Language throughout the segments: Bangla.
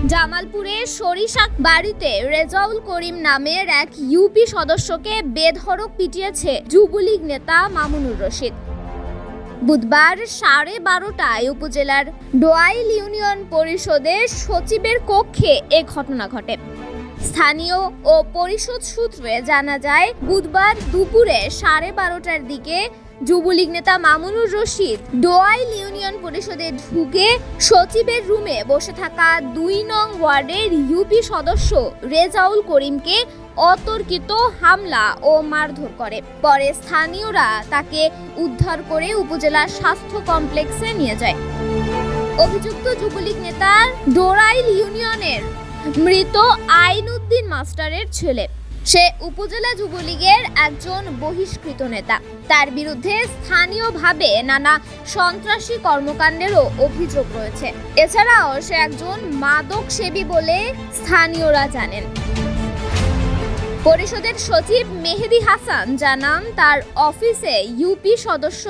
জামালপুরের সরিষাক বাড়িতে রেজাউল করিম নামের এক ইউপি সদস্যকে বেধড়ক পিটিয়েছে যুবলীগ নেতা মামুনুর রশিদ। বুধবার 12:30টায় উপজেলার ডোয়াইল ইউনিয়ন পরিষদের সচিবের কক্ষে এ ঘটনা ঘটে। স্থানীয় ও পরিষদ সূত্রে জানা যায়, বুধবার দুপুরে 12:30টার দিকে যুবলীগ নেতা মামুনুর রশিদ ডোয়াইল ইউনিয়ন পরিষদে ঢুকে সচিবের রুমে বসে থাকা 2 নং ওয়ার্ডের ইউপি সদস্য রেজাউল করিমকে অতর্কিত হামলা ও মারধর করে। পরে স্থানীয়রা তাকে উদ্ধার করে উপজেলা স্বাস্থ্য কমপ্লেক্সে নিয়ে যায়। অভিযুক্ত যুবলীগ নেতা ডোয়াইল ইউনিয়নের মৃত আইনউদ্দিন মাস্টারের ছেলে। সে উপজেলা যুবলীগের একজন বহিষ্কৃত নেতা। তার বিরুদ্ধে স্থানীয়ভাবে নানা সন্ত্রাসী কর্মকাণ্ডেরও অভিযোগ রয়েছে। এছাড়াও সে একজন মাদক সেবী বলে স্থানীয়রা জানেন। পরিষদের সচিব মেহেদি হাসান জানান, তার অফিসে ইউপি সদস্য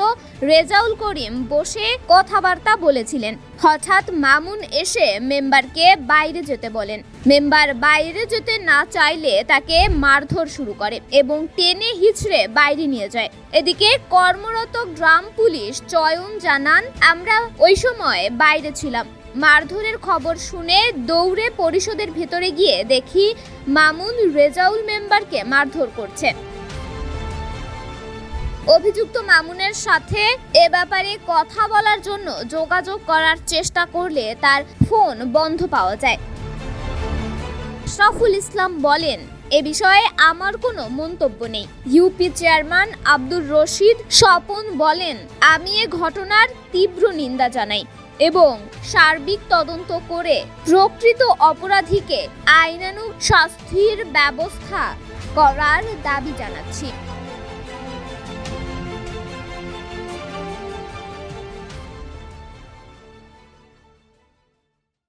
রেজাউল করিম বসে কথাবার্তা বলেছিলেন। হঠাৎ মামুন এসে মেম্বারকে বাইরে যেতে বলেন। মেম্বার বাইরে যেতে না চাইলে তাকে মারধর শুরু করে এবং টেনে হিঁচড়ে বাইরে নিয়ে যায়। এদিকে কর্মরত গ্রাম পুলিশ চয়ন জানান, আমরা ওই সময় বাইরে ছিলাম। মারধরের খবর শুনে দৌড়ে পরিষদের ভেতরে গিয়ে দেখি মামুন রেজাউল মেম্বারকে মারধর করছে। অভিযুক্ত মামুনের সাথে এ ব্যাপারে কথা বলার জন্য যোগাযোগ করার চেষ্টা করলে তার ফোন বন্ধ পাওয়া যায়। আশরাফুল ইসলাম বলেন, এ বিষয়ে আমার কোনো মন্তব্য নেই। ইউপি চেয়ারম্যান আব্দুর রশিদ স্বপন বলেন, আমি এ ঘটনার তীব্র নিন্দা জানাই এবং সার্বিক তদন্ত করে প্রকৃত অপরাধীকে আইনানুগ শাস্তির ব্যবস্থা করার দাবি জানাচ্ছি।